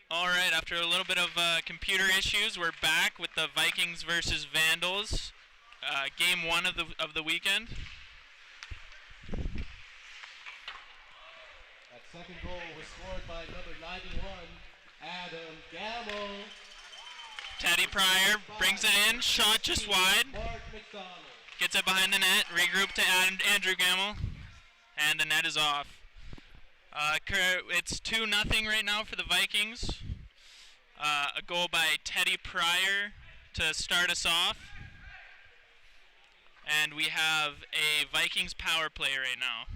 All right, after a little bit of computer issues, we're back with the Vikings versus Vandals, game one of the weekend. That second goal was scored by number 91, Adam Gamble. Teddy Pryor brings it in, shot just wide, Mark McDonald. gets it behind the net, regroup to Andrew Gamble, and the net is off. It's 2-0 right now for the Vikings. A goal by Teddy Pryor to start us off. And we have a Vikings power play right now.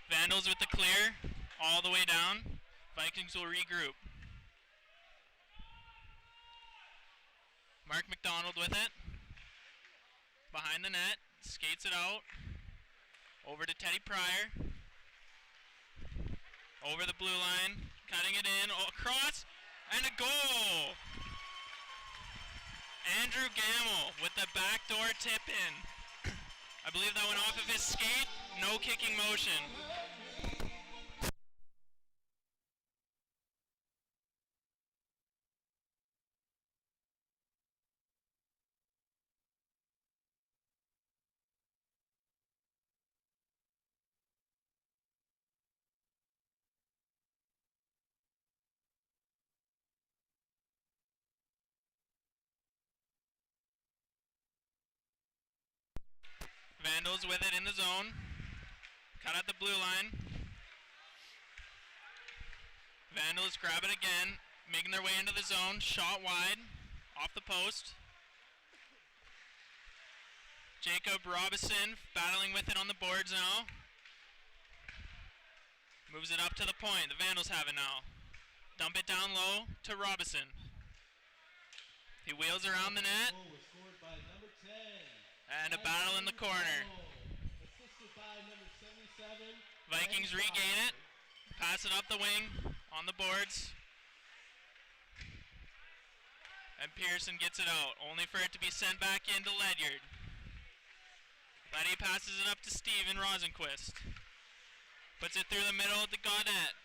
Vandals with the clear, all the way down. Vikings will regroup. Mark McDonald with it. Behind the net, skates it out. Over to Teddy Pryor. Over the blue line, cutting it in, across, and a goal! Andrew Gamble with the backdoor tip in. I believe that went off of his skate, no kicking motion. Vandals with it in the zone. Cut out the blue line. Vandals grab it again, making their way into the zone. Shot wide, off the post. Jacob Robinson battling with it on the boards now. Moves it up to the point. The Vandals have it now. Dump it down low to Robinson. He wheels around the net. And a battle in the corner. Vikings regain it. Pass it up the wing on the boards. And Pearson gets it out, only for it to be sent back into Ledyard. Letty passes it up to Steven Rosenquist. Puts it through the middle of the Gaudette.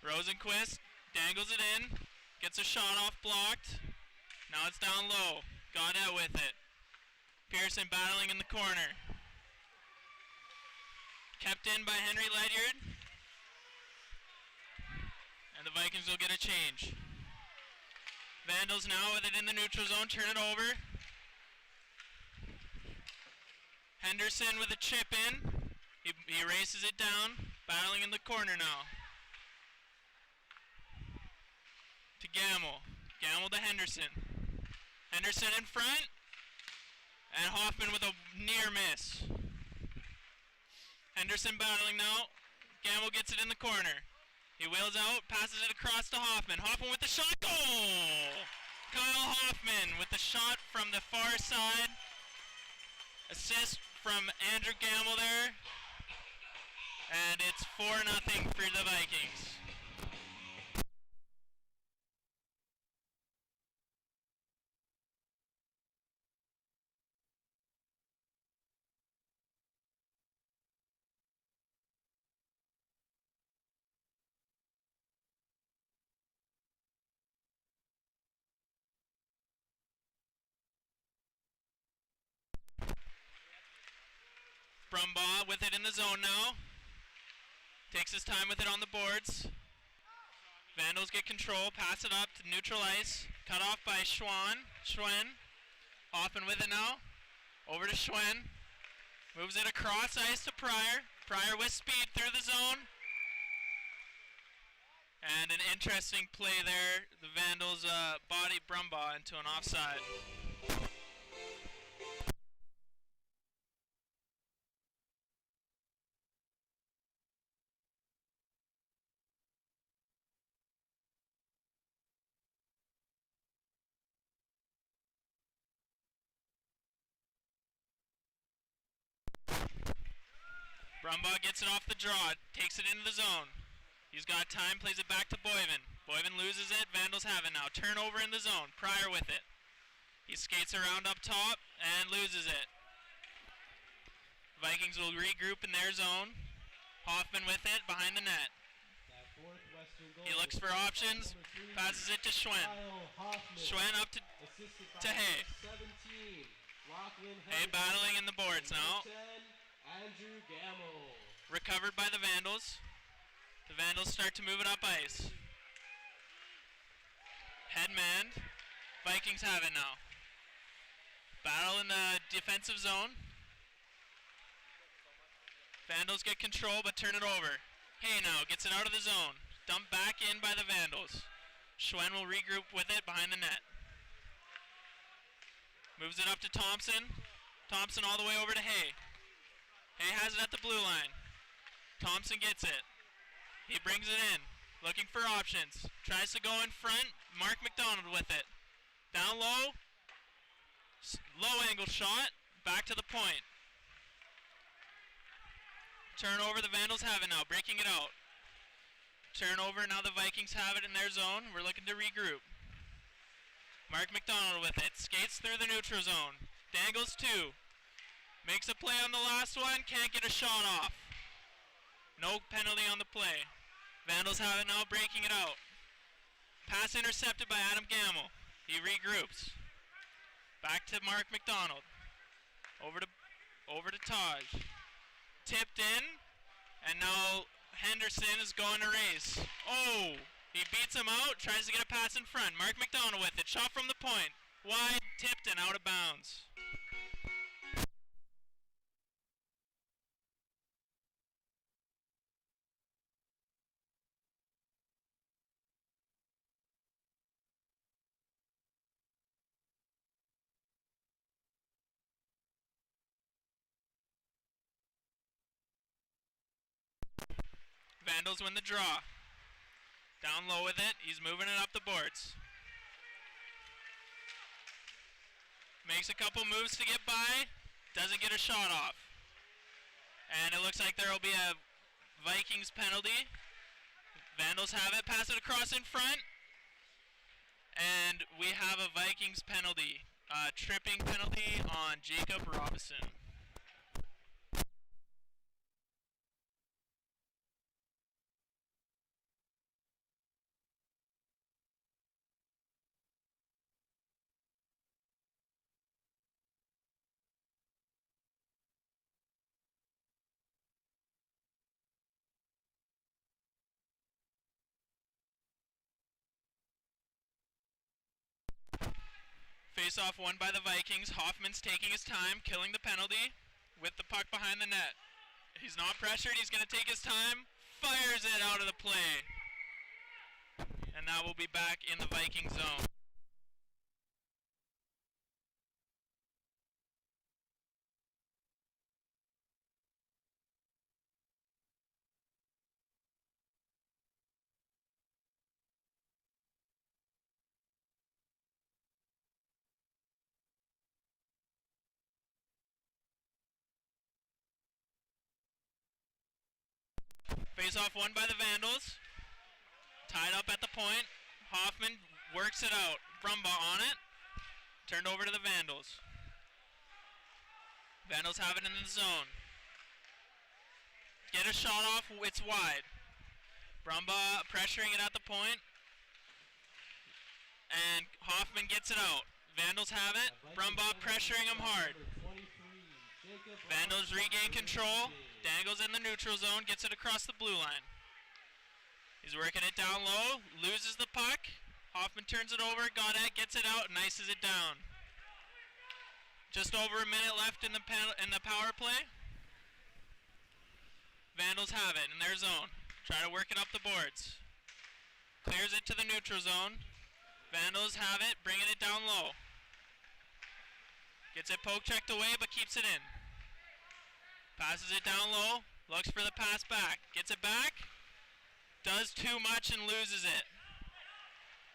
Rosenquist dangles it in. Gets a shot off blocked. Now it's down low. Gaudette with it. Pearson battling in the corner. Kept in by Henry Ledyard. And the Vikings will get a change. Vandals now with it in the neutral zone. Turn it over. Henderson with a chip in. He races it down. Battling in the corner now. To Gamble. Gamble to Henderson. Henderson in front. And Hoffman with a near miss. Henderson battling now. Gamble gets it in the corner. He wheels out, passes it across to Hoffman. Hoffman with the shot. Goal! Kyle Hoffman with the shot from the far side. Assist from Andrew Gamble there. And it's 4-0 for the Vikings. Brumbaugh with it in the zone now. Takes his time with it on the boards. Vandals get control, pass it up to neutral ice. Cut off by Schwen. Hoffman with it now. Over to Schwen. Moves it across ice to Pryor. Pryor with speed through the zone. And an interesting play there. The Vandals body Brumbaugh into an offside. Brumbaugh gets it off the draw, takes it into the zone. He's got time, plays it back to Boyven. Boyven loses it, Vandals have it now. Turnover in the zone, Pryor with it. He skates around up top and loses it. Vikings will regroup in their zone. Hoffman with it, behind the net. That fourth Western goal He looks was for scored by options, number 3, passes it to Schwen. Kyle Hoffman. Schwen up to Assisted by to Hay. number 17, Lachlan Hay Henderson. battling in the boards now. Number 10, Andrew Gamble. Recovered by the Vandals. The Vandals start to move it up ice. Headman. Vikings have it now. Battle in the defensive zone. Vandals get control but turn it over. Hay now gets it out of the zone. Dumped back in by the Vandals. Schwen will regroup with it behind the net. Moves it up to Thompson. Thompson all the way over to Hay. Hay has it at the blue line. Thompson gets it. He brings it in. Looking for options. Tries to go in front. Mark McDonald with it. Down low. Low angle shot. Back to the point. Turnover, the Vandals have it now. Breaking it out. Turnover, now the Vikings have it in their zone. We're looking to regroup. Mark McDonald with it. Skates through the neutral zone. Dangles two. Makes a play on the last one. Can't get a shot off. No penalty on the play. Vandals have it now, breaking it out. Pass intercepted by Adam Gamble. He regroups. Back to Mark McDonald. Over to Taj. Tipped in. And now Henderson is going to race. Oh! He beats him out, tries to get a pass in front. Mark McDonald with it. Shot from the point. Wide, tipped, and out of bounds. Vandals win the draw. Down low with it. He's moving it up the boards. Makes a couple moves to get by. Doesn't get a shot off. And it looks like there will be a Vikings penalty. Vandals have it. Pass it across in front. And we have a Vikings penalty. Tripping penalty on Jacob Robinson. Face-off won by the Vikings. Hoffman's taking his time, killing the penalty with the puck behind the net. He's not pressured. He's going to take his time. Fires it out of the play. And now we'll be back in the Viking zone. Face-off won by the Vandals. Tied up at the point. Hoffman works it out. Brumbaugh on it. Turned over to the Vandals. Vandals have it in the zone. Get a shot off. It's wide. Brumbaugh pressuring it at the point. And Hoffman gets it out. Vandals have it. Brumbaugh pressuring him hard. Vandals regain control. Dangles in the neutral zone, gets it across the blue line. He's working it down low, loses the puck. Hoffman turns it over, Gaudette gets it out, and ices it down. Just over a minute left in the power play. Vandals have it in their zone. Try to work it up the boards. Clears it to the neutral zone. Vandals have it, bringing it down low. Gets it poke checked away, but keeps it in. Passes it down low, looks for the pass back. Gets it back, does too much and loses it.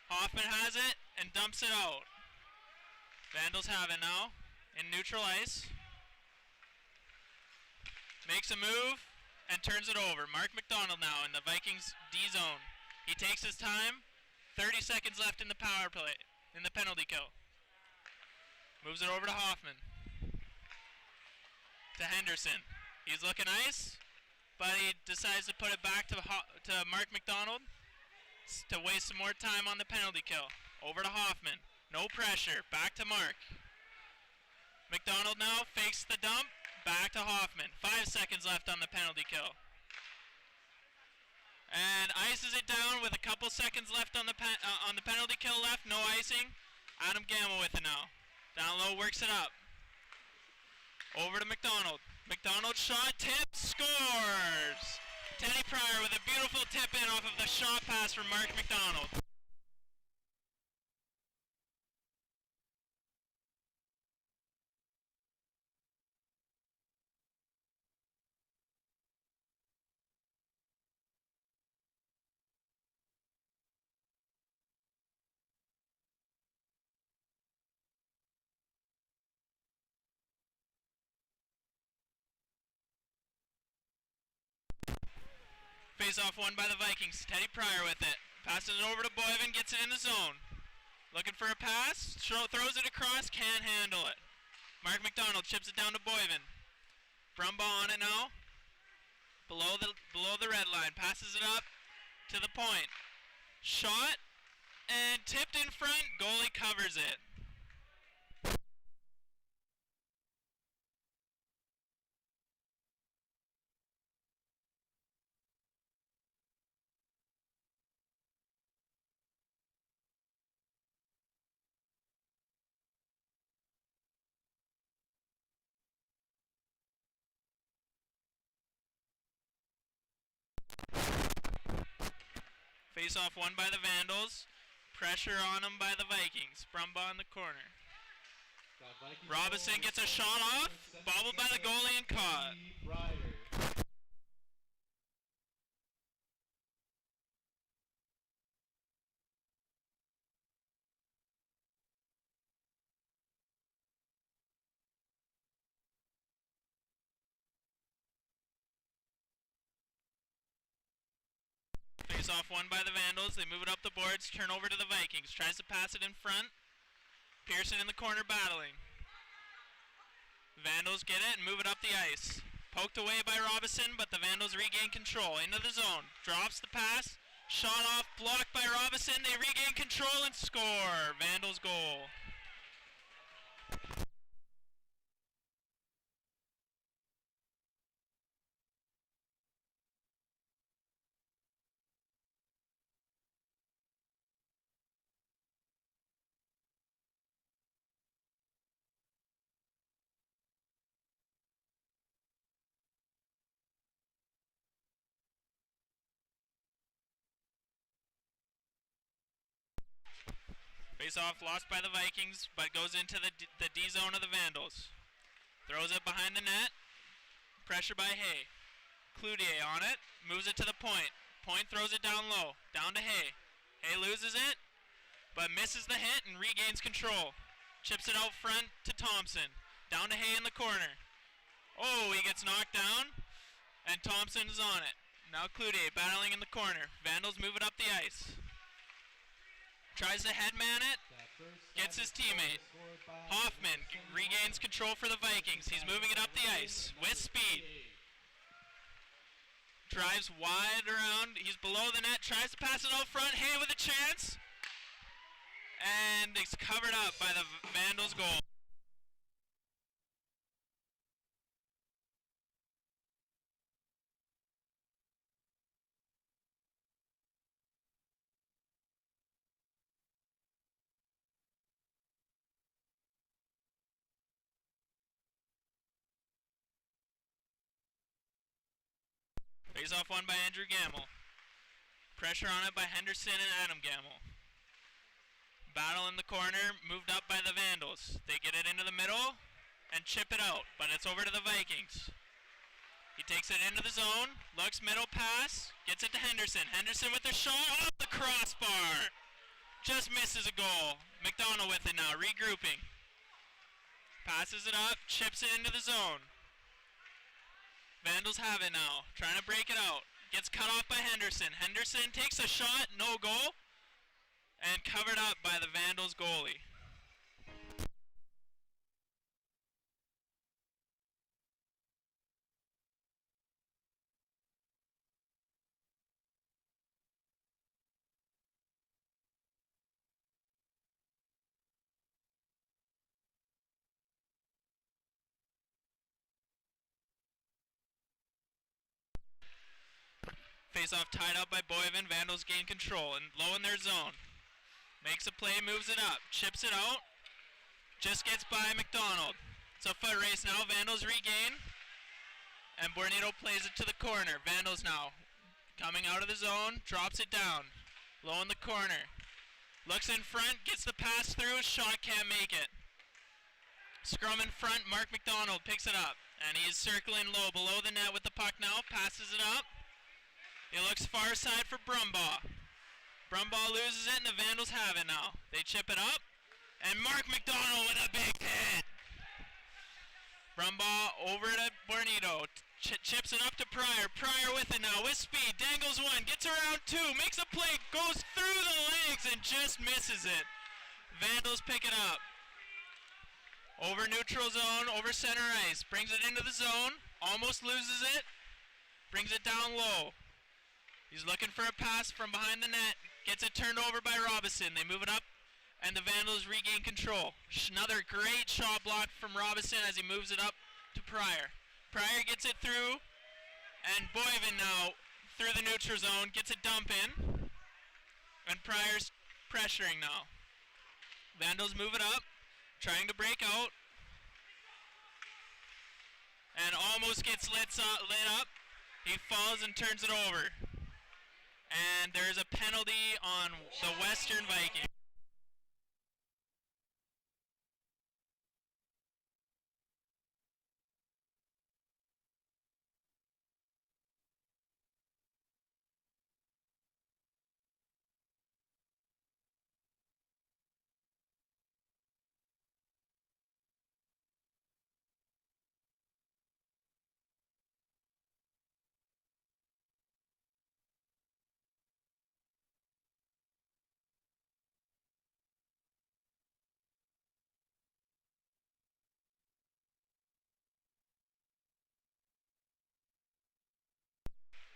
Hoffman has it and dumps it out. Vandals have it now in neutral ice. Makes a move, and turns it over. Mark McDonald now in the Vikings D zone. He takes his time. 30 seconds left in the power play, in the penalty kill. Moves it over to Hoffman. To Henderson. He's looking nice, but he decides to put it back to Mark McDonald to waste some more time on the penalty kill. Over to Hoffman. No pressure. Back to Mark. McDonald now fakes the dump. Back to Hoffman. 5 seconds left on the penalty kill. And ices it down with a couple seconds left on the penalty kill left. No icing. Adam Gamble with it now. Down low, works it up. Over to McDonald. McDonald shot, tip, scores! Teddy Pryor with a beautiful tip in off of the shot pass from Mark McDonald. Face-off won by the Vikings. Teddy Pryor with it. Passes it over to Boyven, gets it in the zone. Looking for a pass. Throws it across, can't handle it. Mark McDonald chips it down to Boyven. Brumbaugh on it now. Below the red line. Passes it up to the point. Shot and tipped in front. Goalie covers it. Face-off won by the Vandals. Pressure on them by the Vikings. Brumbaugh in the corner. Robinson gets a shot off. Bobbled by the goalie and caught. Face-off won by the Vandals. They move it up the boards. Turn over to the Vikings. Tries to pass it in front. Pearson in the corner battling. Vandals get it and move it up the ice. Poked away by Robinson, but the Vandals regain control. Into the zone. Drops the pass. Shot off. Blocked by Robinson. They regain control and score. Vandals goal. Face-off lost by the Vikings, but goes into the D zone of the Vandals. Throws it behind the net. Pressure by Hay. Cloutier on it. Moves it to the point. Point throws it down low. Down to Hay. Hay loses it, but misses the hit and regains control. Chips it out front to Thompson. Down to Hay in the corner. Oh, he gets knocked down, and Thompson is on it. Now Cloutier battling in the corner. Vandals move it up the ice. Tries to headman it, gets his teammate. Hoffman regains control for the Vikings. He's moving it up the ice with speed. Drives wide around. He's below the net. Tries to pass it out front. Hay with a chance. And it's covered up by the Vandals goal. Face-off won by Andrew Gamble. Pressure on it by Henderson and Adam Gamble. Battle in the corner, moved up by the Vandals. They get it into the middle and chip it out, but it's over to the Vikings. He takes it into the zone, looks middle pass, gets it to Henderson. Henderson with the shot off the crossbar. Just misses a goal. McDonald with it now, regrouping. Passes it up, chips it into the zone. Vandals have it now. Trying to break it out. Gets cut off by Henderson. Henderson takes a shot, no goal. And covered up by the Vandals goalie. Face-off tied up by Boyven. Vandals gain control and low in their zone. Makes a play, moves it up, chips it out. Just gets by McDonald. It's a foot race now. Vandals regain. And Bornito plays it to the corner. Vandals now coming out of the zone, drops it down. Low in the corner. Looks in front, gets the pass through, shot can't make it. Scrum in front, Mark McDonald picks it up. And he's circling low below the net with the puck now, passes it up. He looks far side for Brumbaugh. Brumbaugh loses it and the Vandals have it now. They chip it up. And Mark McDonald with a big hit. Brumbaugh over to Bornito. Chips it up to Pryor. Pryor with it now, with speed. Dangles one, gets around two, makes a play, goes through the legs and just misses it. Vandals pick it up. Over neutral zone, over center ice. Brings it into the zone, almost loses it. Brings it down low. He's looking for a pass from behind the net. Gets it turned over by Robinson. They move it up, and the Vandals regain control. Another great shot block from Robinson as he moves it up to Pryor. Pryor gets it through, and Boyven now through the neutral zone, gets a dump in, and Pryor's pressuring now. Vandals move it up, trying to break out, and almost gets lit up. He falls and turns it over. And there's a penalty on the Western Vikings.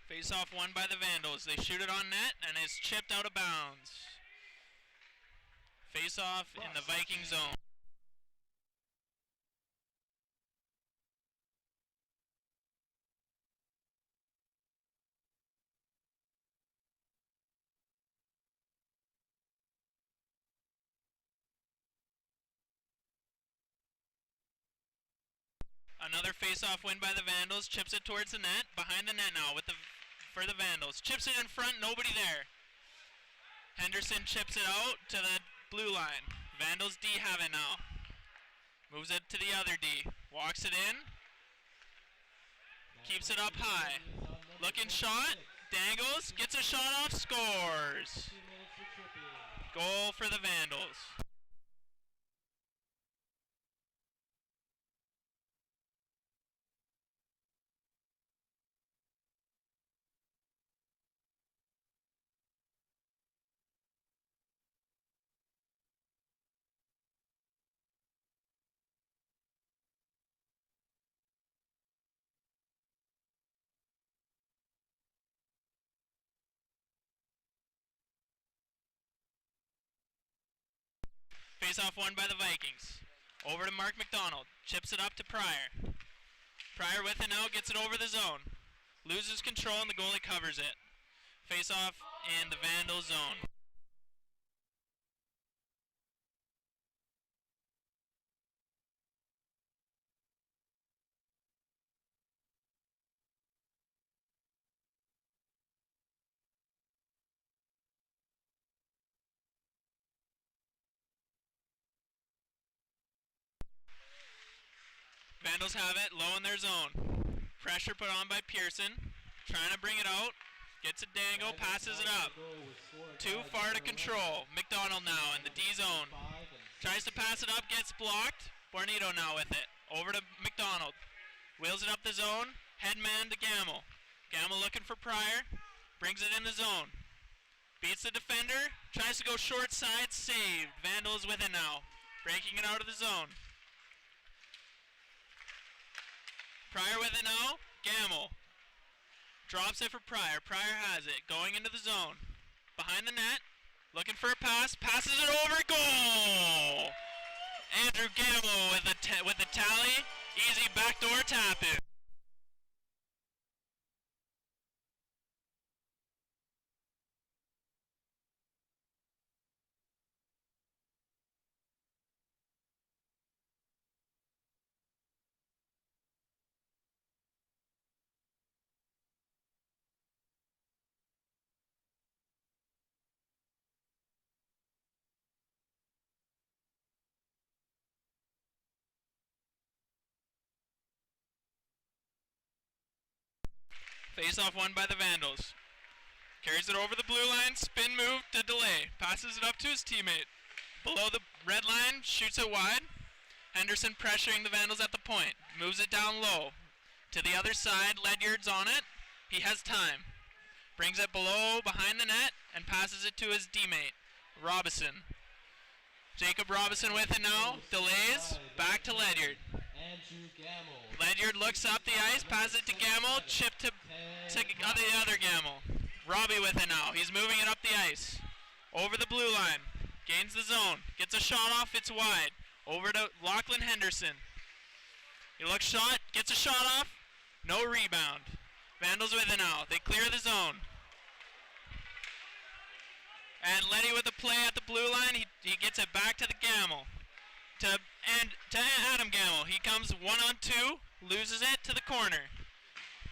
Face-off won by the Vandals. They shoot it on net, and it's chipped out of bounds. Face-off in the Viking zone. Another face-off win by the Vandals. Chips it towards the net. Behind the net now for the Vandals. Chips it in front. Nobody there. Henderson chips it out to the blue line. Vandals D have it now. Moves it to the other D. Walks it in. Keeps it up high. Looking shot. Dangles. Gets a shot off. Scores. Goal for the Vandals. Face-off won by the Vikings. Over to Mark McDonald. Chips it up to Pryor. Pryor with it now, gets it over the zone. Loses control and the goalie covers it. Face-off in the Vandal zone. Vandals have it, low in their zone. Pressure put on by Pearson. Trying to bring it out. Gets a dangle, passes it up. Too far to control. McDonald now in the D zone. Tries to pass it up, gets blocked. Bornito now with it. Over to McDonald. Wheels it up the zone. Headman to Gamble. Gamble looking for Pryor. Brings it in the zone. Beats the defender. Tries to go short side. Saved. Vandal is with it now. Breaking it out of the zone. Pryor with it now. Gamble. Drops it for Pryor. Pryor has it. Going into the zone. Behind the net. Looking for a pass. Passes it over. Goal! Andrew Gamble with the tally. Easy backdoor tap in. Face-off won by the Vandals. Carries it over the blue line, spin move to delay. Passes it up to his teammate. Below the red line, shoots it wide. Henderson pressuring the Vandals at the point. Moves it down low. To the other side, Ledyard's on it. He has time. Brings it below, behind the net, and passes it to his teammate, Robison. Jacob Robison with it now. Delays, back to Ledyard. Andrew Gamble. Ledyard looks up the ice, passes it to Gamble, chip to the other Gamble. Robbie with it now. He's moving it up the ice. Over the blue line. Gains the zone. Gets a shot off, it's wide. Over to Lachlan Henderson. He looks shot, gets a shot off. No rebound. Vandals with it now. They clear the zone. And Letty with the play at the blue line. He gets it back to the Gamble. To Adam Gamble. He comes 1-on-2, loses it to the corner.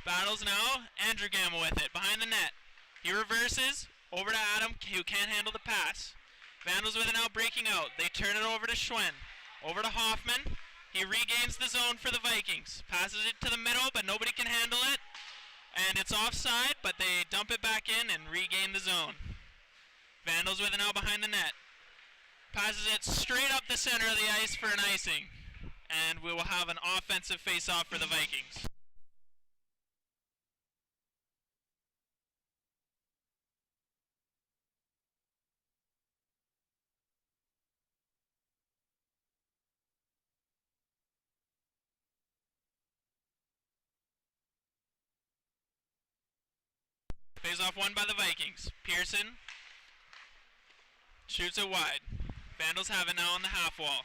Battles now. Andrew Gamble with it behind the net. He reverses over to Adam, who can't handle the pass. Vandals with it now, breaking out. They turn it over to Schwen. Over to Hoffman. He regains the zone for the Vikings. Passes it to the middle, but nobody can handle it. And it's offside, but they dump it back in and regain the zone. Vandals with it now behind the net. Passes it straight up the center of the ice for an icing. And we will have an offensive face-off for the Vikings. Face-off won by the Vikings. Pearson shoots it wide. Vandals have it now on the half wall.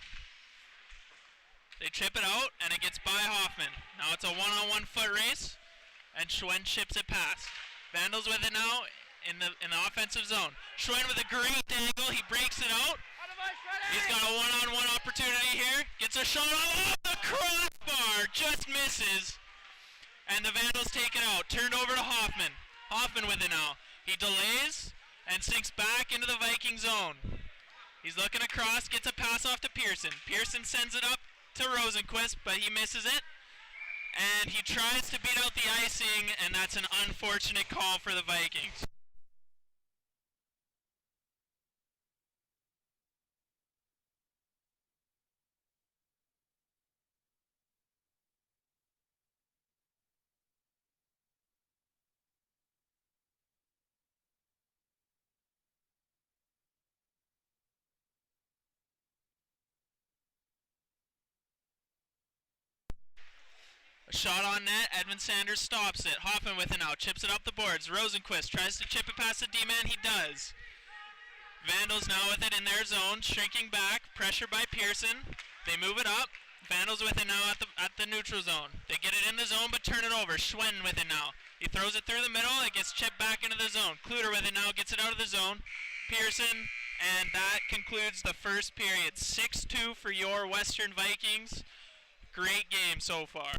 They chip it out, and it gets by Hoffman. Now it's a one-on-one foot race, and Schwen chips it past. Vandals with it now in the offensive zone. Schwen with a great angle. He breaks it out. He's got a one-on-one opportunity here. Gets a shot off the crossbar. Just misses. And the Vandals take it out. Turned over to Hoffman. Hoffman with it now. He delays and sinks back into the Viking zone. He's looking across, gets a pass off to Pearson. Pearson sends it up to Rosenquist, but he misses it. And he tries to beat out the icing, and that's an unfortunate call for the Vikings. A shot on net, Edmund Sanders stops it. Hoffman with it now, chips it up the boards. Rosenquist tries to chip it past the D-man, he does. Vandals now with it in their zone, shrinking back, pressure by Pearson. They move it up. Vandals with it now at the neutral zone. They get it in the zone but turn it over. Schwen with it now. He throws it through the middle, it gets chipped back into the zone. Kluter with it now, gets it out of the zone. Pearson, and that concludes the first period. 6-2 for your Western Vikings. Great game so far.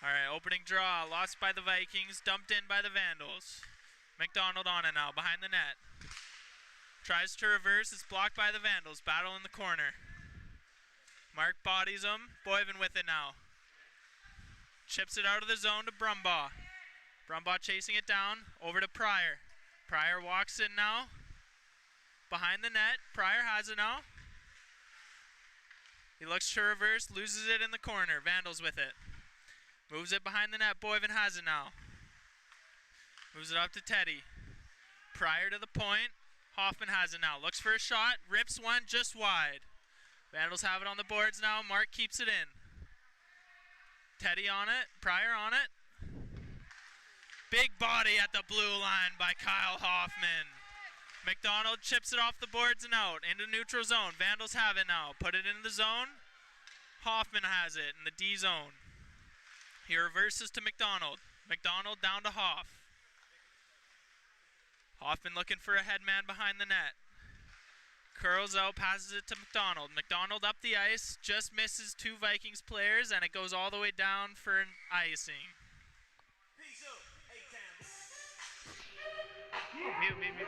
All right, opening draw, lost by the Vikings, dumped in by the Vandals. McDonald on it now, behind the net. Tries to reverse, it's blocked by the Vandals. Battle in the corner. Mark bodies him. Boyven with it now. Chips it out of the zone to Brumbaugh. Brumbaugh chasing it down, over to Pryor. Pryor walks in now. Behind the net, Pryor has it now. He looks to reverse, loses it in the corner. Vandals with it. Moves it behind the net, Boyven has it now. Moves it up to Teddy. Pryor to the point. Hoffman has it now. Looks for a shot. Rips one just wide. Vandals have it on the boards now. Mark keeps it in. Teddy on it. Pryor on it. Big body at the blue line by Kyle Hoffman. McDonald chips it off the boards and out into neutral zone. Vandals have it now. Put it in the zone. Hoffman has it in the D zone. He reverses to McDonald. McDonald down to Hoff. Hoffman looking for a headman behind the net. Curls out, passes it to McDonald. McDonald up the ice, just misses two Vikings players, and it goes all the way down for an icing. Mute.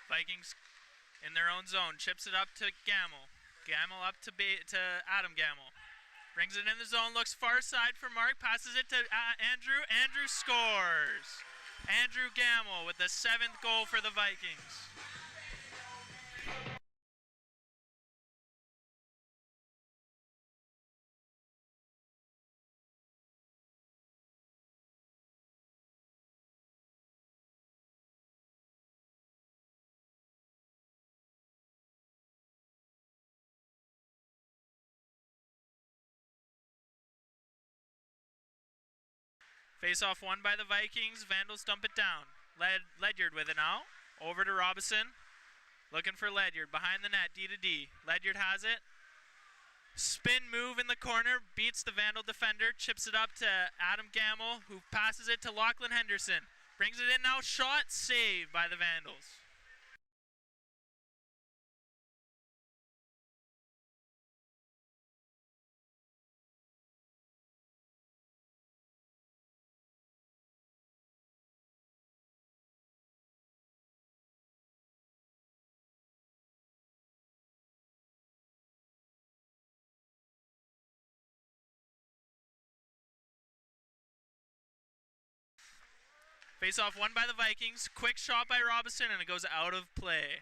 Vikings in their own zone. Chips it up to Gamble. Gamble up to Adam Gamble. Brings it in the zone. Looks far side for Mark. Passes it to Andrew. Andrew scores. Andrew Gamble with the 7th goal for the Vikings. Face-off won by the Vikings. Vandals dump it down. Ledyard with it now. Over to Robinson. Looking for Ledyard. Behind the net, D to D. Ledyard has it. Spin move in the corner. Beats the Vandal defender. Chips it up to Adam Gamble, who passes it to Lachlan Henderson. Brings it in now. Shot. Saved by the Vandals. Face-off won by the Vikings. Quick shot by Robinson, and it goes out of play.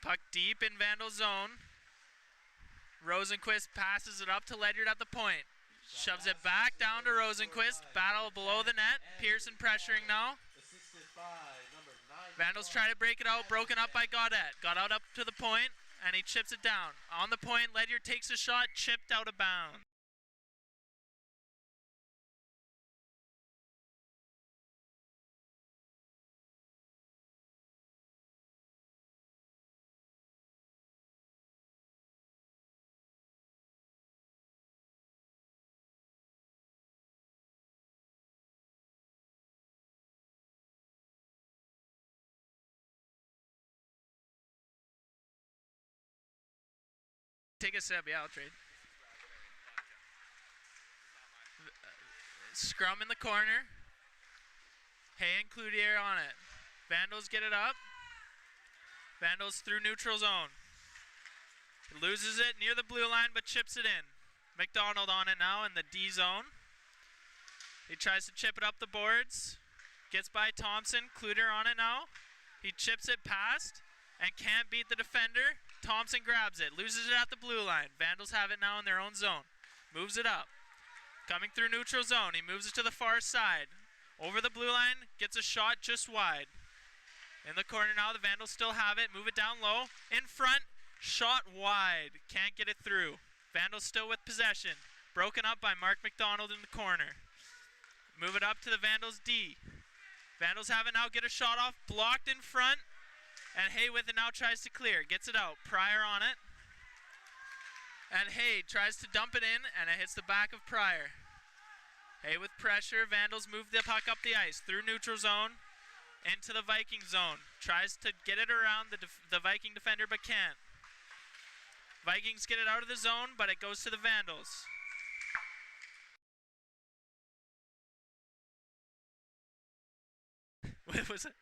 Puck deep in Vandal zone. Rosenquist passes it up to Ledyard at the point. Shoves it back down to Rosenquist. Battle below the net. Pearson pressuring now. Vandals try to break it out. Broken up by Gaudette. Got out up to the point, and he chips it down. On the point, Ledyard takes a shot. Chipped out of bounds. Take a sip, yeah, I'll trade. Scrum in the corner. Hay and Cloutier on it. Vandals get it up. Vandals through neutral zone. Loses it near the blue line, but chips it in. McDonald on it now in the D zone. He tries to chip it up the boards. Gets by Thompson. Cloutier on it now. He chips it past and can't beat the defender. Thompson grabs it, loses it at the blue line. Vandals have it now in their own zone. Moves it up. Coming through neutral zone. He moves it to the far side. Over the blue line. Gets a shot just wide. In the corner now. The Vandals still have it. Move it down low. In front. Shot wide. Can't get it through. Vandals still with possession. Broken up by Mark McDonald in the corner. Move it up to the Vandals D. Vandals have it now. Get a shot off. Blocked in front. And Hay with it now tries to clear. Gets it out. Pryor on it. And Hay tries to dump it in, and it hits the back of Pryor. Hay with pressure. Vandals move the puck up the ice through neutral zone into the Viking zone. Tries to get it around the Viking defender, but can't. Vikings get it out of the zone, but it goes to the Vandals. What was it?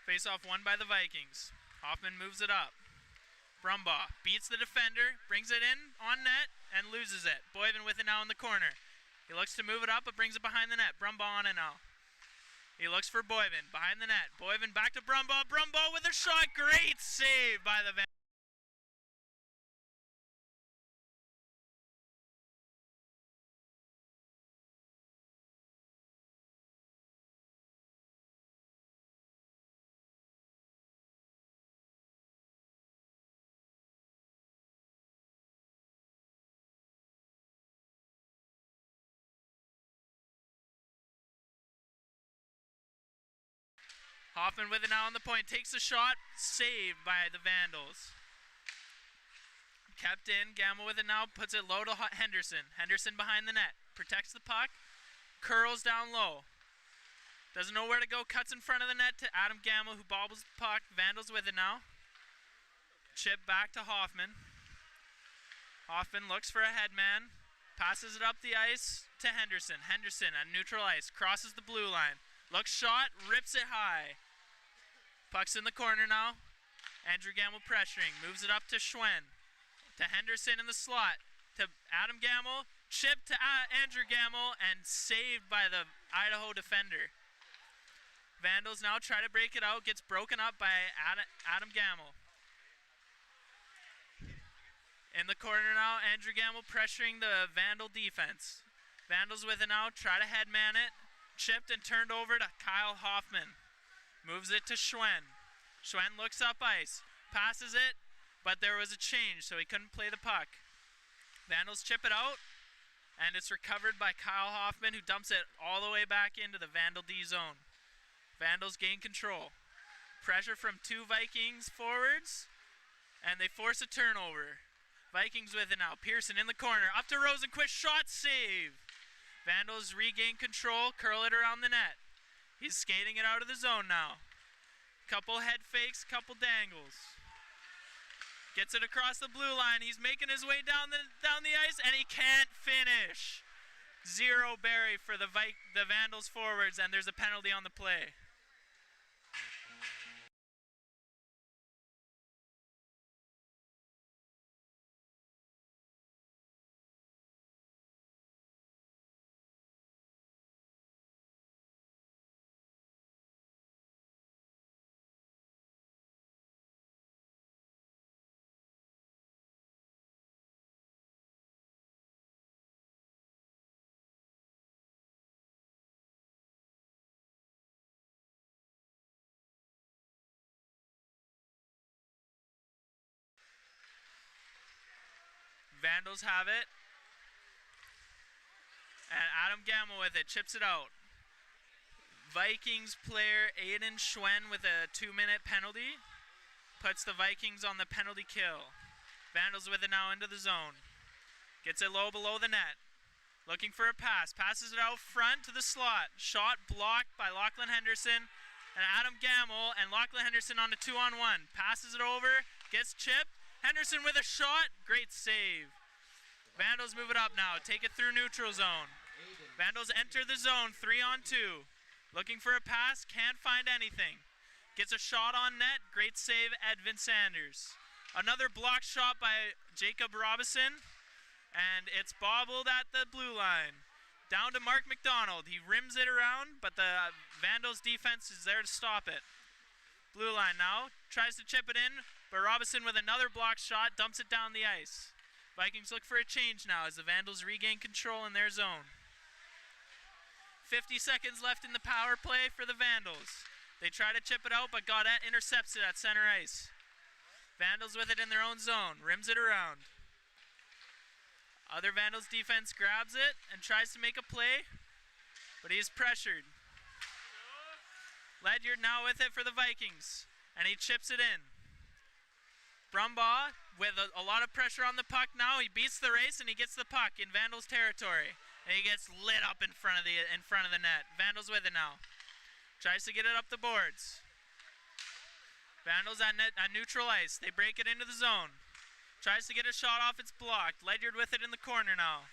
Face off won by the Vikings. Hoffman moves it up. Brumbaugh beats the defender, brings it in on net, and loses it. Boyven with it now in the corner. He looks to move it up, but brings it behind the net. Brumbaugh on it now. He looks for Boyven behind the net. Boyven back to Brumbaugh. Brumbaugh with a shot. Great save by the Vandals. Hoffman with it now on the point. Takes the shot. Saved by the Vandals. Kept in. Gamble with it now. Puts it low to Henderson. Henderson behind the net. Protects the puck. Curls down low. Doesn't know where to go. Cuts in front of the net to Adam Gamble, who bobbles the puck. Vandals with it now. Chip back to Hoffman. Hoffman looks for a headman. Passes it up the ice to Henderson. Henderson on neutral ice. Crosses the blue line. Looks shot. Rips it high. Puck's in the corner now. Andrew Gamble pressuring. Moves it up to Schwen. To Henderson in the slot. To Adam Gamble. Chip to Andrew Gamble. And saved by the Idaho defender. Vandals now try to break it out. Gets broken up by Adam Gamble. In the corner now. Andrew Gamble pressuring the Vandal defense. Vandals with it now. Try to headman it. Chipped and turned over to Kyle Hoffman. Moves it to Schwen. Schwen looks up ice. Passes it, but there was a change, so he couldn't play the puck. Vandals chip it out, and it's recovered by Kyle Hoffman, who dumps it all the way back into the Vandal D zone. Vandals gain control. Pressure from two Vikings forwards, and they force a turnover. Vikings with it now. Pearson in the corner. Up to Rosenquist. Shot save. Vandals regain control. Curl it around the net. He's skating it out of the zone now. Couple head fakes, couple dangles. Gets it across the blue line. He's making his way down the ice, and he can't finish. Zero Barry for the Vandals forwards, and there's a penalty on the play. Vandals have it. And Adam Gamble with it. Chips it out. Vikings player Aiden Schwen with a 2-minute penalty. Puts the Vikings on the penalty kill. Vandals with it now into the zone. Gets it low below the net. Looking for a pass. Passes it out front to the slot. Shot blocked by Lachlan Henderson. and Adam Gamble and Lachlan Henderson on a 2-on-1. Passes it over, gets chipped. Henderson with a shot, great save. Vandals move it up now, take it through neutral zone. Vandals enter the zone, 3-on-2. Looking for a pass, can't find anything. Gets a shot on net, great save, Edvin Sanders. Another block shot by Jacob Robinson, and it's bobbled at the blue line. Down to Mark McDonald, he rims it around, but the Vandals defense is there to stop it. Blue line now, tries to chip it in, but Robinson with another block shot dumps it down the ice. Vikings look for a change now as the Vandals regain control in their zone. 50 seconds left in the power play for the Vandals. They try to chip it out, but Gaudette intercepts it at center ice. Vandals with it in their own zone, rims it around. Other Vandals defense grabs it and tries to make a play, but he's pressured. Ledyard now with it for the Vikings, and he chips it in. Brumbaugh with a lot of pressure on the puck now. He beats the race and he gets the puck in Vandals territory, and he gets lit up in front of the net. Vandals with it now. Tries to get it up the boards. Vandals at neutral ice. They break it into the zone. Tries to get a shot off, it's blocked. Ledyard with it in the corner now.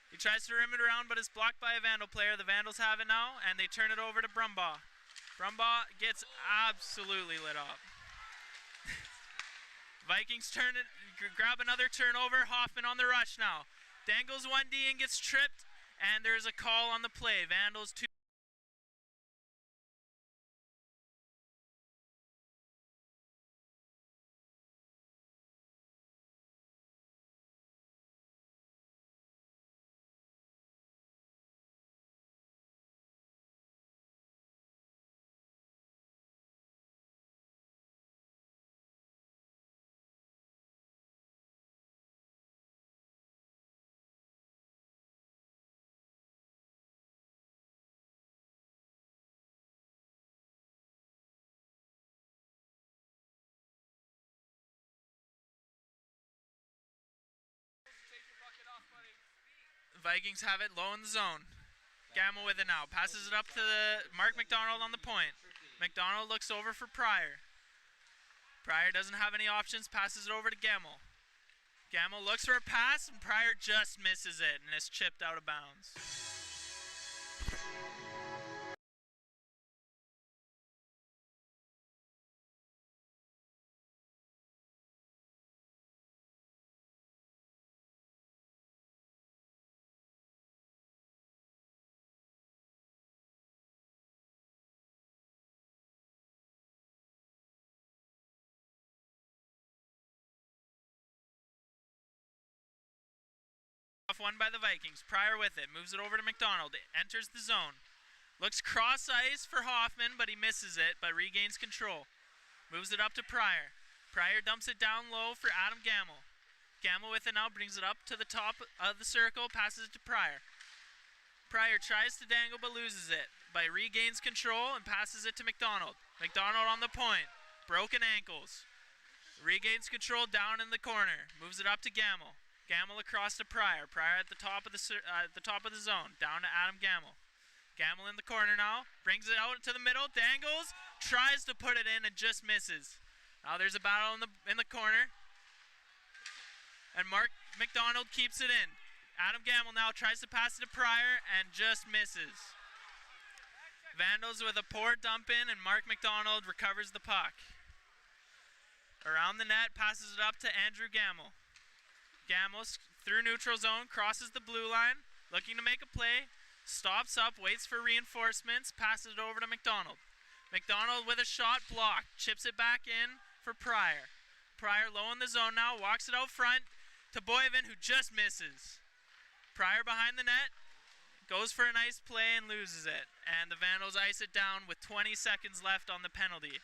He tries to rim it around, but it's blocked by a Vandal player. The Vandals have it now, and they turn it over to Brumbaugh. Brumbaugh gets absolutely lit up. Vikings grab another turnover. Hoffman on the rush now. Dangles 1D and gets tripped, and there's a call on the play. Vandals 2. Vikings have it low in the zone. Gamble with it now. Passes it up to Mark McDonald on the point. McDonald looks over for Pryor. Pryor doesn't have any options. Passes it over to Gamble. Gamble looks for a pass, and Pryor just misses it, and it's chipped out of bounds. One by the Vikings. Pryor with it. Moves it over to McDonald. It enters the zone. Looks cross ice for Hoffman, but he misses it, but regains control. Moves it up to Pryor. Pryor dumps it down low for Adam Gamble. Gamble with it now. Brings it up to the top of the circle. Passes it to Pryor. Pryor tries to dangle but loses it, but regains control and passes it to McDonald. McDonald on the point. Broken ankles. Regains control down in the corner. Moves it up to Gamble. Gamble across to Pryor. Pryor at the top of the zone. Down to Adam Gamble. Gamble in the corner now. Brings it out to the middle. Dangles. Tries to put it in and just misses. Now there's a battle in the corner. And Mark McDonald keeps it in. Adam Gamble now tries to pass it to Pryor and just misses. Vandals with a poor dump in, and Mark McDonald recovers the puck. Around the net, passes it up to Andrew Gamble. Gamble through neutral zone, crosses the blue line, looking to make a play, stops up, waits for reinforcements, passes it over to McDonald. McDonald with a shot blocked, chips it back in for Pryor. Pryor low in the zone now, walks it out front to Boyven, who just misses. Pryor behind the net, goes for a nice play and loses it. And the Vandals ice it down with 20 seconds left on the penalty.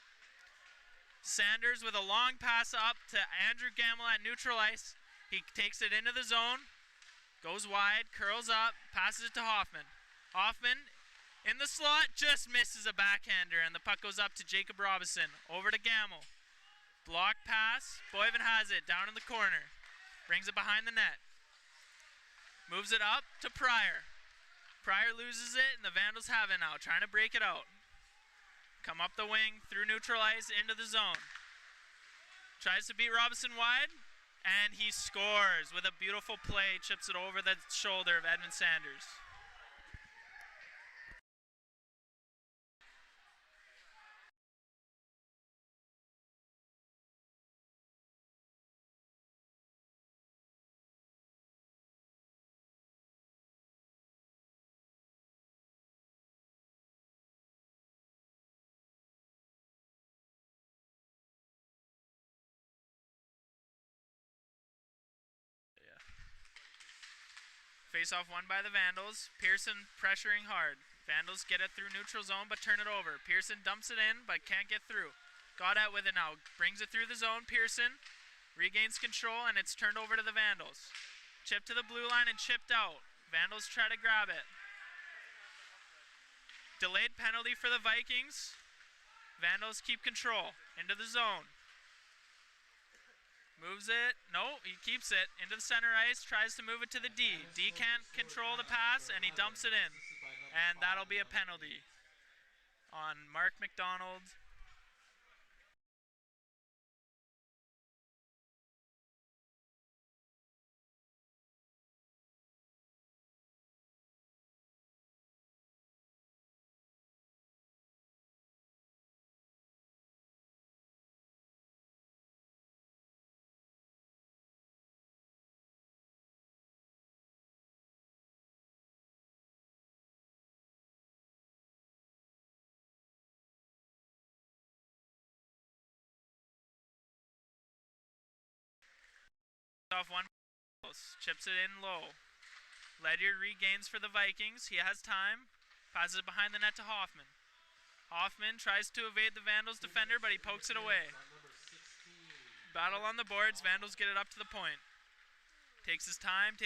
Sanders with a long pass up to Andrew Gamble at neutral ice. He takes it into the zone, goes wide, curls up, passes it to Hoffman. Hoffman in the slot just misses a backhander, and the puck goes up to Jacob Robinson. Over to Gamble. Block pass. Boyven has it down in the corner. Brings it behind the net. Moves it up to Pryor. Pryor loses it, and the Vandals have it now, trying to break it out. come up the wing, through neutral ice, into the zone. Tries to beat Robinson wide, and he scores with a beautiful play, chips it over the shoulder of Edmund Sanders. Face-off won by the Vandals. Pearson pressuring hard. Vandals get it through neutral zone, but turn it over. Pearson dumps it in, but can't get through. Godat with it now. Brings it through the zone. Pearson regains control, and it's turned over to the Vandals. Chipped to the blue line and chipped out. Vandals try to grab it. Delayed penalty for the Vikings. Vandals keep control. Into the zone. Moves it. No, he keeps it. Into the center ice. Tries to move it to the D. D can't control the pass, and he dumps it in. And that'll be a penalty on Mark McDonald. Off one, chips it in low. Ledyard regains for the Vikings. He has time. Passes it behind the net to Hoffman. Hoffman tries to evade the Vandals defender, but he pokes it away. Battle on the boards. Vandals get it up to the point. Takes his time,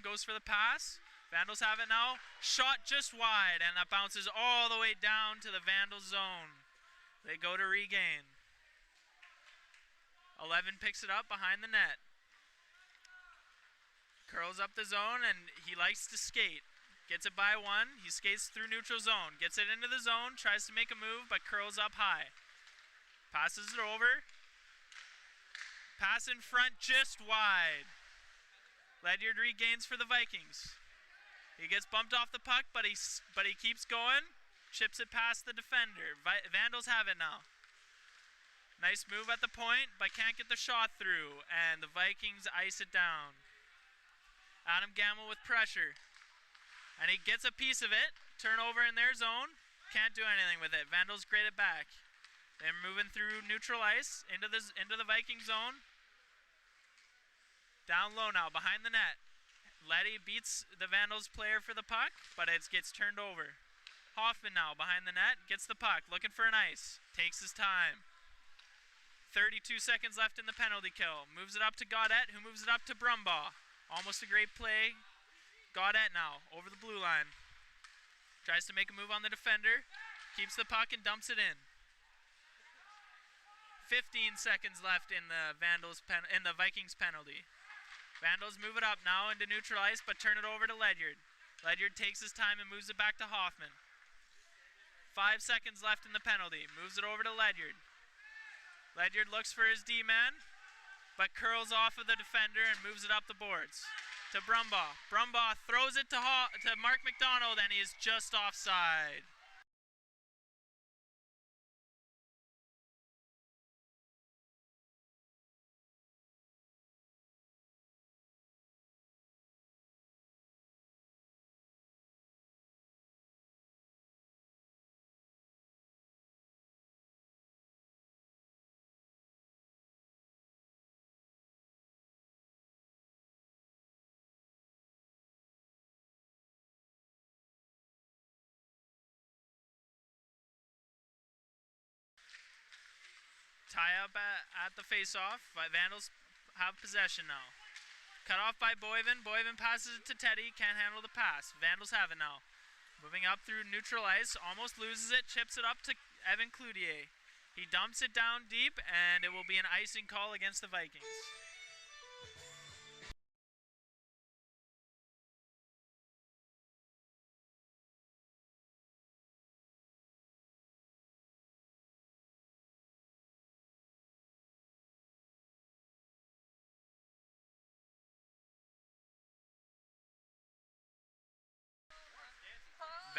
goes for the pass. Vandals have it now. Shot just wide, and that bounces all the way down to the Vandals zone. They go to regain. 11 picks it up behind the net. Curls up the zone, and he likes to skate. Gets it by one. He skates through neutral zone. Gets it into the zone. Tries to make a move, but curls up high. Passes it over. Pass in front just wide. Ledyard regains for the Vikings. He gets bumped off the puck, but he keeps going. Chips it past the defender. Vandals have it now. Nice move at the point, but can't get the shot through, and the Vikings ice it down. Adam Gamble with pressure. And he gets a piece of it. Turnover in their zone. Can't do anything with it. Vandals grade it back. They're moving through neutral ice into the Viking zone. Down low now, behind the net. Letty beats the Vandals player for the puck, but it gets turned over. Hoffman now behind the net. Gets the puck. Looking for an ice. Takes his time. 32 seconds left in the penalty kill. Moves it up to Godet, who moves it up to Brumbaugh. Almost a great play. Godet now, over the blue line. Tries to make a move on the defender. Keeps the puck and dumps it in. 15 seconds left in the Vikings penalty. Vandals move it up now into neutral ice, but turn it over to Ledyard. Ledyard takes his time and moves it back to Hoffman. 5 seconds left in the penalty. Moves it over to Ledyard. Ledyard looks for his D-man, but curls off of the defender and moves it up the boards to Brumbaugh. Brumbaugh throws it to Mark McDonald, and he is just offside. Tie up at the face-off. Vandals have possession now. Cut off by Boyven. Boyven passes it to Teddy. Can't handle the pass. Vandals have it now. Moving up through neutral ice. Almost loses it. Chips it up to Evan Cloutier. He dumps it down deep, and it will be an icing call against the Vikings.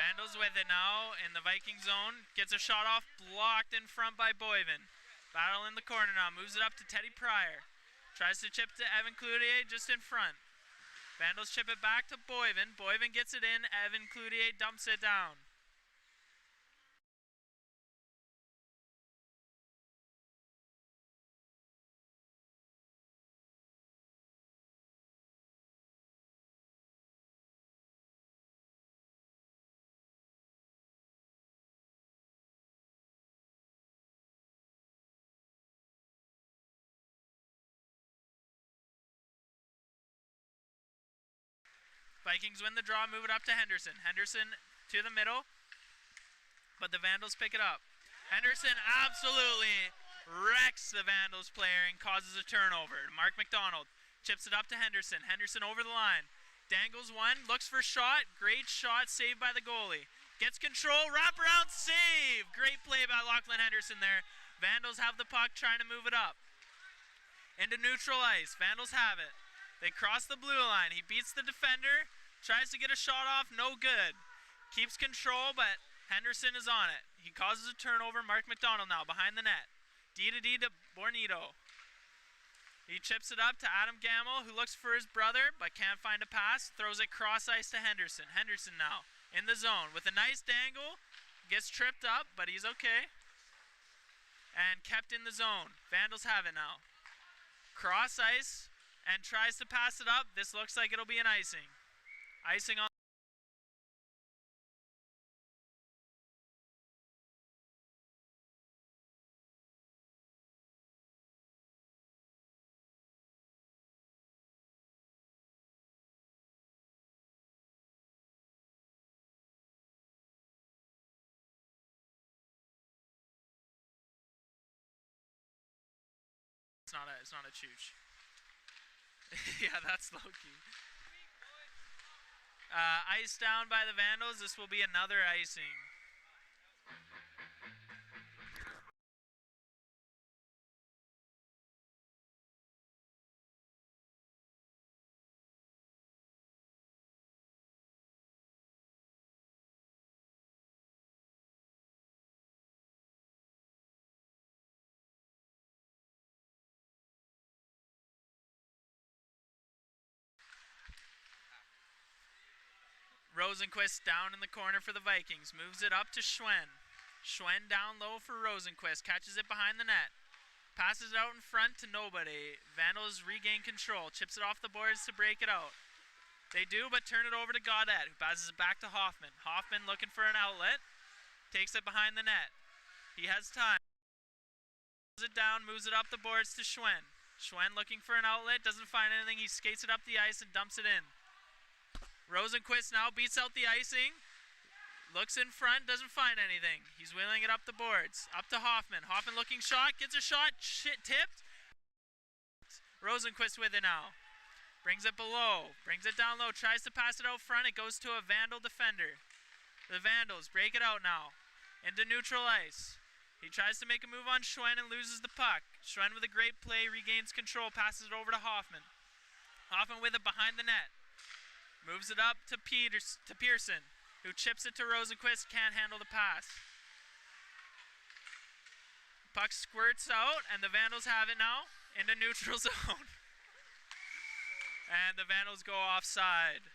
Vandals with it now in the Viking zone. Gets a shot off, blocked in front by Boyven. Battle in the corner now, moves it up to Teddy Pryor. Tries to chip to Evan Cloutier just in front. Vandals chip it back to Boyven. Boyven gets it in, Evan Cloutier dumps it down. Vikings win the draw, move it up to Henderson. Henderson to the middle, but the Vandals pick it up. Henderson absolutely wrecks the Vandals player and causes a turnover. Mark McDonald chips it up to Henderson. Henderson over the line. Dangles one, looks for shot. Great shot, saved by the goalie. Gets control, wraparound save. Great play by Lachlan Henderson there. Vandals have the puck, trying to move it up. Into neutral ice. Vandals have it. They cross the blue line. He beats the defender. Tries to get a shot off, no good. Keeps control, but Henderson is on it. He causes a turnover. Mark McDonald now behind the net. D to Bornito. He chips it up to Adam Gamble, who looks for his brother, but can't find a pass. Throws it cross ice to Henderson. Henderson now in the zone with a nice dangle. Gets tripped up, but he's okay. And kept in the zone. Vandals have it now. Cross ice and tries to pass it up. This looks like it'll be an icing. Icing on. It's not a chooch. Yeah, that's low-key. Ice down by the Vandals. This will be another icing. Rosenquist down in the corner for the Vikings. Moves it up to Schwen. Schwen down low for Rosenquist. Catches it behind the net. Passes it out in front to nobody. Vandals regain control. Chips it off the boards to break it out. They do, but turn it over to Gaudette, who passes it back to Hoffman. Hoffman looking for an outlet. Takes it behind the net. He has time. Moves it down, moves it up the boards to Schwen. Schwen looking for an outlet. Doesn't find anything. He skates it up the ice and dumps it in. Rosenquist now beats out the icing. Looks in front, doesn't find anything. He's wheeling it up the boards. Up to Hoffman. Hoffman looking shot, gets a shot, tipped. Rosenquist with it now. Brings it below, brings it down low, tries to pass it out front. It goes to a Vandal defender. The Vandals break it out now. Into neutral ice. He tries to make a move on Schwen and loses the puck. Schwen with a great play, regains control, passes it over to Hoffman. Hoffman with it behind the net. Moves it up to Pearson, who chips it to Rosenquist, can't handle the pass. Puck squirts out, and the Vandals have it now into neutral zone. And the Vandals go offside.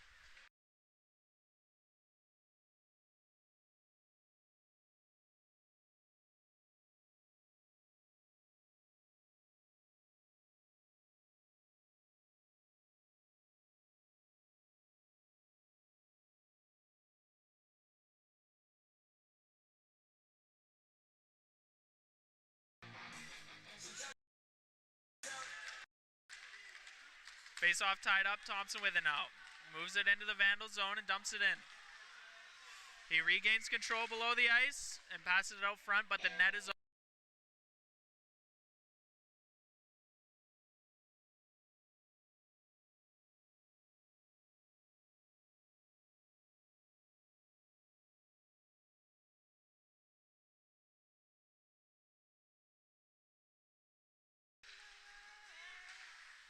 Face-off tied up, Thompson with it now. Moves it into the Vandal zone and dumps it in. He regains control below the ice and passes it out front, but the net is open.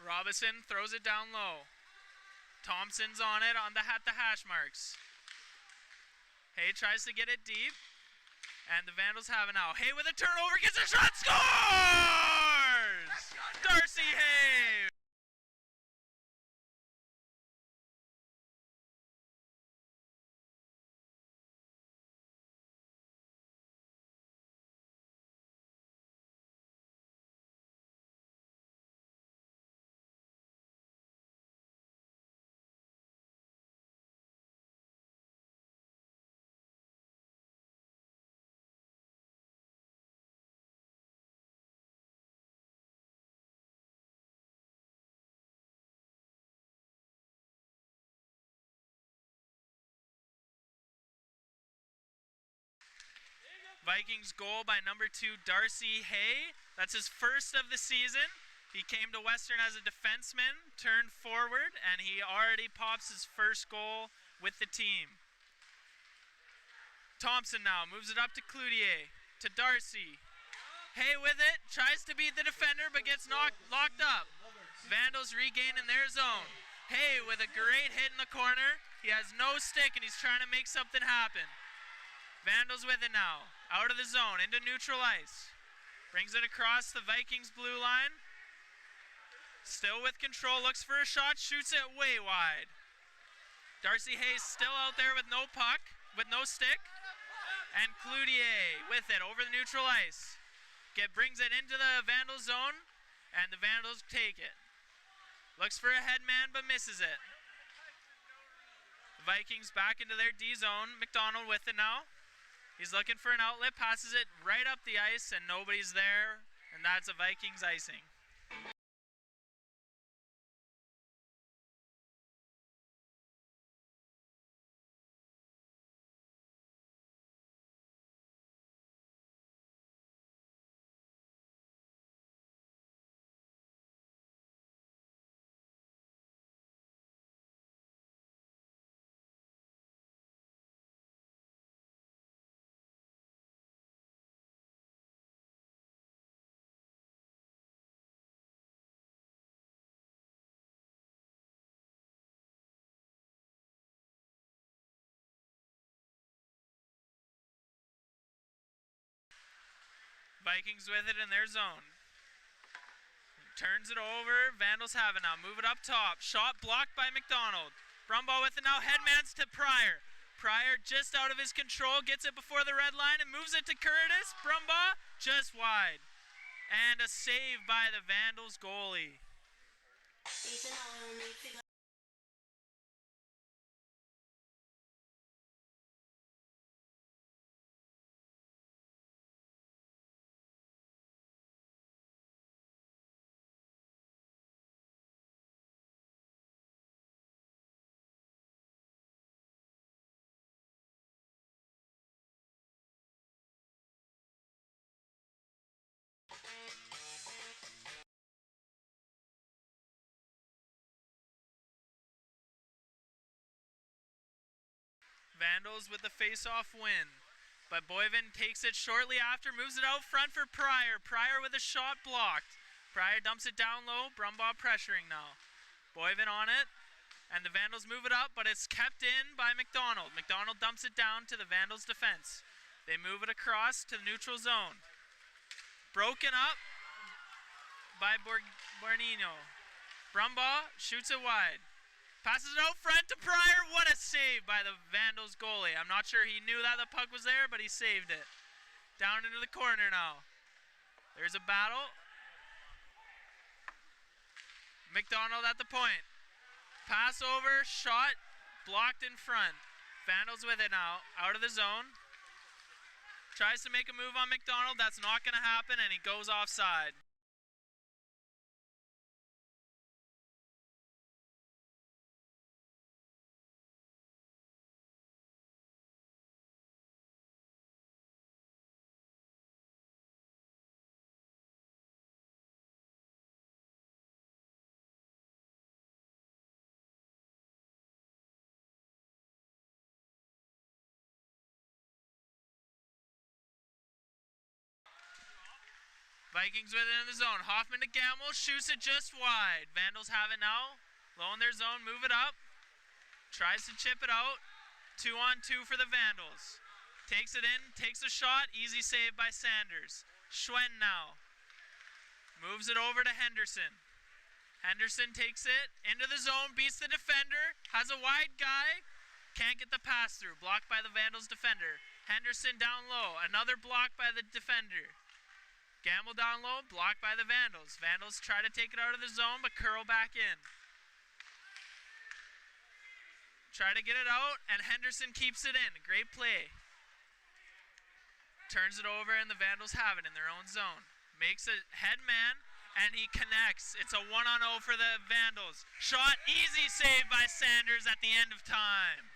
Robinson throws it down low. Thompson's on it at the hash marks. Hay tries to get it deep. And the Vandals have it now. Hay with a turnover, gets a shot, scores! Darcy Hay! Vikings goal by number 2, Darcy Hay. That's his first of the season. He came to Western as a defenseman, turned forward, and he already pops his first goal with the team. Thompson now moves it up to Cloutier, to Darcy. Hay with it, tries to beat the defender, but gets locked up. Vandals regain in their zone. Hay with a great hit in the corner. He has no stick, and he's trying to make something happen. Vandals with it now, out of the zone, into neutral ice. Brings it across the Vikings blue line. Still with control, looks for a shot, shoots it way wide. Darcy Hayes still out there with no puck, with no stick. And Cloutier with it over the neutral ice. Brings it into the Vandals zone, and the Vandals take it. Looks for a headman, but misses it. The Vikings back into their D zone. McDonald with it now. He's looking for an outlet, passes it right up the ice, and nobody's there, and that's a Vikings icing. Vikings with it in their zone. Turns it over. Vandals have it now. Move it up top. Shot blocked by McDonald. Brumbaugh with it now. Headman's to Pryor. Pryor just out of his control. Gets it before the red line and moves it to Curtis. Brumbaugh just wide. And a save by the Vandals goalie. Vandals with the face-off win. But Boivin takes it shortly after, moves it out front for Pryor. Pryor with a shot blocked. Pryor dumps it down low. Brumbaugh pressuring now. Boivin on it. And the Vandals move it up, but it's kept in by McDonald. McDonald dumps it down to the Vandals' defense. They move it across to the neutral zone. Broken up by Bornino. Brumbaugh shoots it wide. Passes it out front to Pryor. What a save by the Vandals goalie. I'm not sure he knew that the puck was there, but he saved it. Down into the corner now. There's a battle. McDonald at the point. Pass over, shot, blocked in front. Vandals with it now, out of the zone. Tries to make a move on McDonald. That's not going to happen, and he goes offside. Vikings with it in the zone. Hoffman to Gamble, shoots it just wide. Vandals have it now. Low in their zone, move it up. Tries to chip it out 2-on-2 for the Vandals. Takes it in, takes a shot, easy save by Sanders. Schwen now. Moves it over to Henderson. Henderson takes it into the zone, beats the defender, has a wide guy, can't get the pass through. Blocked by the Vandals defender. Henderson down low, another block by the defender. Gamble down low, blocked by the Vandals. Vandals try to take it out of the zone, but curl back in. Try to get it out, and Henderson keeps it in. Great play. Turns it over, and the Vandals have it in their own zone. Makes a head man, and he connects. It's a 1-on-0 for the Vandals. Shot, easy save by Sanders at the end of time.